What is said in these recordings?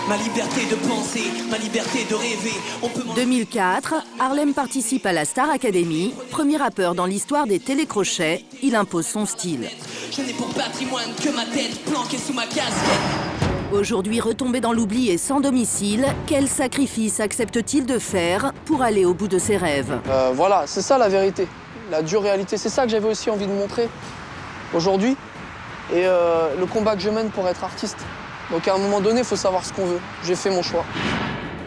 ma liberté de penser, ma liberté de rêver. 2004, Harlem participe à la Star Academy. Premier rappeur dans l'histoire des télécrochets, il impose son style. Je n'ai pour patrimoine que ma tête planquée sous ma casquette. Aujourd'hui retombé dans l'oubli et sans domicile, quel sacrifice accepte-t-il de faire pour aller au bout de ses rêves? Voilà, c'est ça la vérité, la dure réalité. C'est ça que j'avais aussi envie de montrer aujourd'hui. Et le combat que je mène pour être artiste. Donc à un moment donné, il faut savoir ce qu'on veut. J'ai fait mon choix.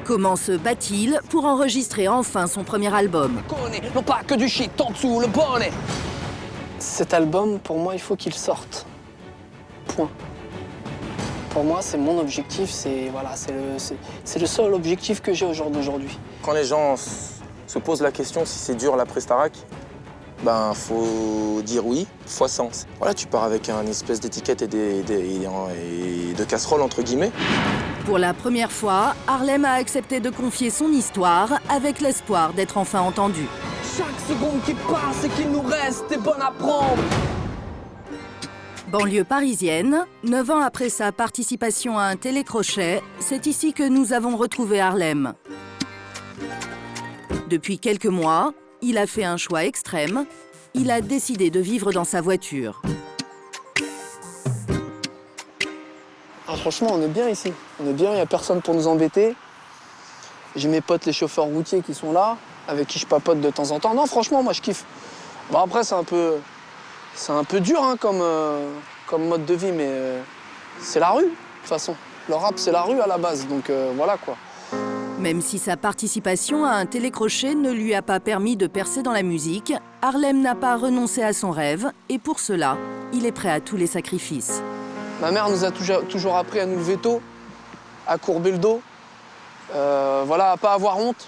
Comment se bat-il pour enregistrer enfin son premier album? Non pas que du shit en dessous, le bonnet. Cet album, pour moi, il faut qu'il sorte. Point. Pour moi, c'est mon objectif, c'est le seul objectif que j'ai au jour d'aujourd'hui. Quand les gens se posent la question si c'est dur l'après-Starac, ben faut dire oui, fois 100. Voilà, tu pars avec une espèce d'étiquette et de casserole entre guillemets. Pour la première fois, Harlem a accepté de confier son histoire avec l'espoir d'être enfin entendu. Chaque seconde qui passe et qu'il nous reste est bonne à prendre. Banlieue parisienne, 9 ans après sa participation à un télécrochet, c'est ici que nous avons retrouvé Harlem. Depuis quelques mois, il a fait un choix extrême. Il a décidé de vivre dans sa voiture. Ah, franchement, on est bien ici. On est bien, il n'y a personne pour nous embêter. J'ai mes potes, les chauffeurs routiers qui sont là, avec qui je papote de temps en temps. Non, franchement, moi, je kiffe. Bon, après, c'est un peu dur hein, comme mode de vie, mais c'est la rue, de toute façon. Le rap, c'est la rue à la base, donc voilà quoi. Même si sa participation à un télécrochet ne lui a pas permis de percer dans la musique, Harlem n'a pas renoncé à son rêve et pour cela, il est prêt à tous les sacrifices. Ma mère nous a toujours appris à nous lever tôt, à courber le dos, voilà, à pas avoir honte.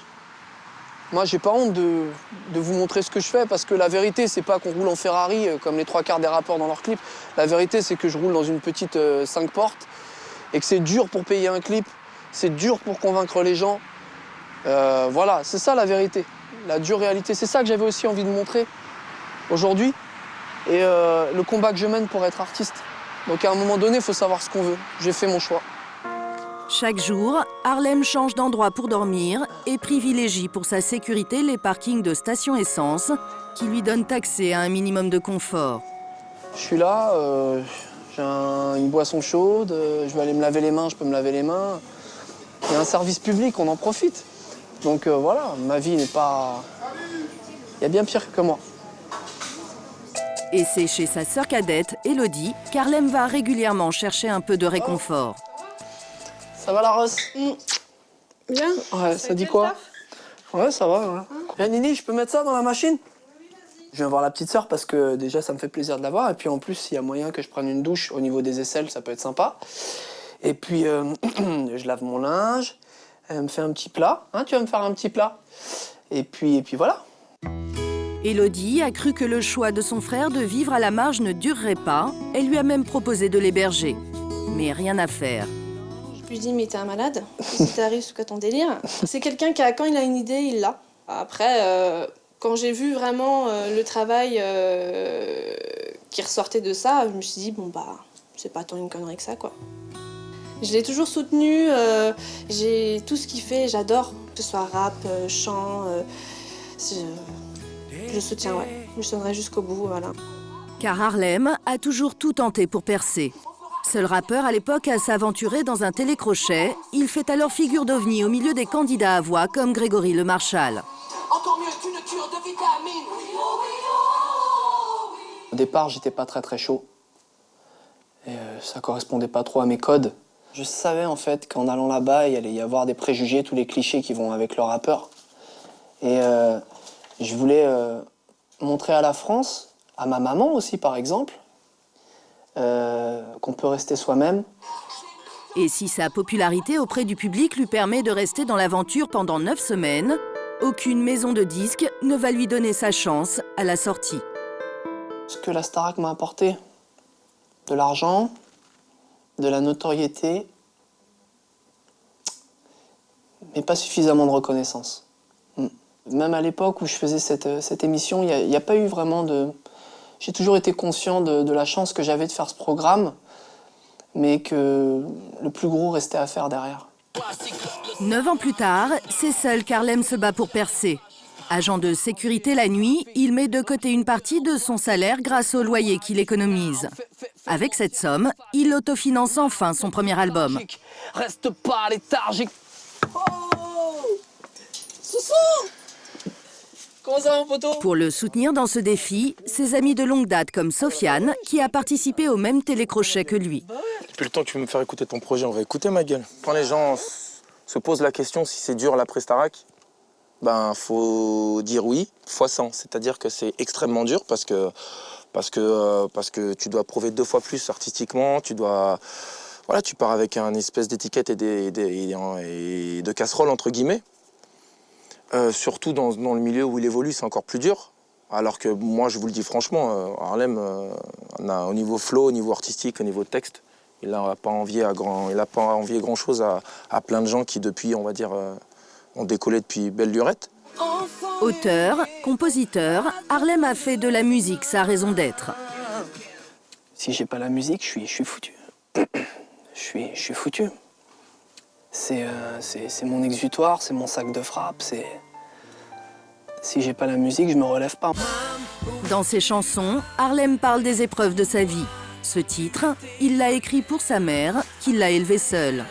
Moi, j'ai pas honte de vous montrer ce que je fais parce que la vérité, c'est pas qu'on roule en Ferrari comme les 3/4 des rappeurs dans leurs clips. La vérité, c'est que je roule dans une petite 5 portes et que c'est dur pour payer un clip, c'est dur pour convaincre les gens. Voilà, c'est ça la vérité, la dure réalité. C'est ça que j'avais aussi envie de montrer aujourd'hui et le combat que je mène pour être artiste. Donc à un moment donné, il faut savoir ce qu'on veut. J'ai fait mon choix. Chaque jour, Harlem change d'endroit pour dormir et privilégie pour sa sécurité les parkings de stations essence qui lui donnent accès à un minimum de confort. Je suis là, j'ai une boisson chaude, je vais aller me laver les mains, je peux me laver les mains. Il y a un service public, on en profite. Donc voilà, ma vie n'est pas... Il y a bien pire que moi. Et c'est chez sa sœur cadette, Elodie, qu'Harlem va régulièrement chercher un peu de réconfort. Ça va la Ross? Bien. Ouais, ça dit quoi? Ouais, ça va. Ouais. Viens Nini, je peux mettre ça dans la machine? Je viens voir la petite sœur parce que déjà ça me fait plaisir de la voir. Et puis en plus, s'il y a moyen que je prenne une douche au niveau des aisselles, ça peut être sympa. Et puis je lave mon linge, elle me fait un petit plat. Hein, tu vas me faire un petit plat? Et puis voilà. Elodie a cru que le choix de son frère de vivre à la marge ne durerait pas. Elle lui a même proposé de l'héberger. Mais rien à faire. Je lui dis, mais t'es un malade? Si t'arrives, c'est quoi ton délire? C'est quelqu'un qui, quand il a une idée, il l'a. Après, quand j'ai vu vraiment le travail qui ressortait de ça, je me suis dit, bon bah, c'est pas tant une connerie que ça, quoi. Je l'ai toujours soutenu, j'ai tout ce qu'il fait, j'adore. Que ce soit rap, chant, je le soutiens, ouais. Je le soutiendrai jusqu'au bout, voilà. Car Harlem a toujours tout tenté pour percer. Seul rappeur à l'époque à s'aventurer dans un télécrochet, il fait alors figure d'ovni au milieu des candidats à voix comme Grégory Le Marchal. Encore mieux qu'une cure de vitamines. Au départ, j'étais pas très chaud. Et ça correspondait pas trop à mes codes. Je savais en fait qu'en allant là-bas, il allait y avoir des préjugés, tous les clichés qui vont avec le rappeur. Et je voulais montrer à la France, à ma maman aussi par exemple, qu'on peut rester soi-même. Et si sa popularité auprès du public lui permet de rester dans l'aventure pendant 9 semaines, aucune maison de disques ne va lui donner sa chance à la sortie. Ce que la Starac m'a apporté, de l'argent, de la notoriété, mais pas suffisamment de reconnaissance. Même à l'époque où je faisais cette émission, il n'y a pas eu vraiment de... J'ai toujours été conscient de la chance que j'avais de faire ce programme. mais que le plus gros restait à faire derrière. 9 ans plus tard, c'est seul qu'Harlem se bat pour percer. Agent de sécurité la nuit, il met de côté une partie de son salaire grâce au loyer qu'il économise. Avec cette somme, il autofinance enfin son premier album. Reste pas léthargique. Oh Soussou! Comment ça va, mon poteau? Pour le soutenir dans ce défi, ses amis de longue date comme Sofiane, qui a participé au même télécrochet que lui. Depuis le temps que tu veux me faire écouter ton projet, on va écouter ma gueule. Quand les gens se posent la question si c'est dur l'après-Starac, ben faut dire oui, fois 100. C'est-à-dire que c'est extrêmement dur parce que tu dois prouver 2 fois plus artistiquement, tu pars avec une espèce d'étiquette et de casserole entre guillemets. Surtout dans le milieu où il évolue, c'est encore plus dur. Alors que moi, je vous le dis franchement, Harlem, au niveau flow, au niveau artistique, au niveau texte, il n'a pas envié grand-chose à plein de gens qui, depuis, on va dire, ont décollé depuis belle lurette. Auteur, compositeur, Harlem a fait de la musique sa raison d'être. Si j'ai pas la musique, je suis foutu. Je suis foutu. C'est mon exutoire, c'est mon sac de frappe, Si j'ai pas la musique, je me relève pas. Dans ses chansons, Harlem parle des épreuves de sa vie. Ce titre, il l'a écrit pour sa mère, qui l'a élevé seule.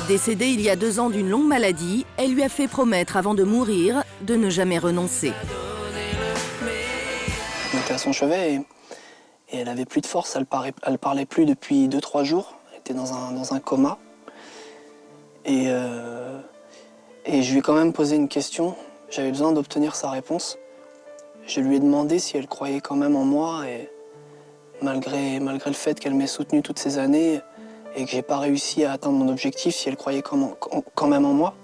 Décédée il y a 2 ans d'une longue maladie, elle lui a fait promettre avant de mourir de ne jamais renoncer. On était à son chevet et elle avait plus de force, elle parlait plus depuis 2-3 jours. Elle était dans un coma. Et je lui ai quand même posé une question. J'avais besoin d'obtenir sa réponse. Je lui ai demandé si elle croyait quand même en moi. Et malgré le fait qu'elle m'ait soutenu toutes ces années et que j'ai pas réussi à atteindre mon objectif, si elle croyait quand même en moi.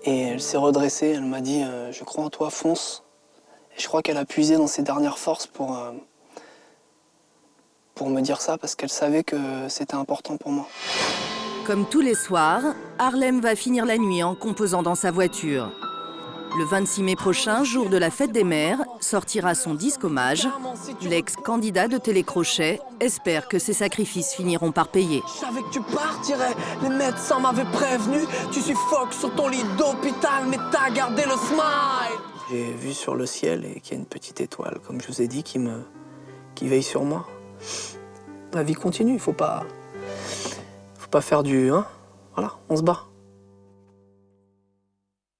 Et elle s'est redressée, elle m'a dit « Je crois en toi, fonce ». Et je crois qu'elle a puisé dans ses dernières forces pour me dire ça, parce qu'elle savait que c'était important pour moi. Comme tous les soirs, Harlem va finir la nuit en composant dans sa voiture. Le 26 mai prochain, jour de la fête des mères, sortira son disque hommage. L'ex-candidat de télécrochet espère que ses sacrifices finiront par payer. Je savais que tu partirais, les médecins m'avaient prévenu. Tu suffoques sur ton lit d'hôpital, mais t'as gardé le smile. J'ai vu sur le ciel et qu'il y a une petite étoile, comme je vous ai dit, qui veille sur moi. La vie continue, faut pas faire du... Voilà, on se bat.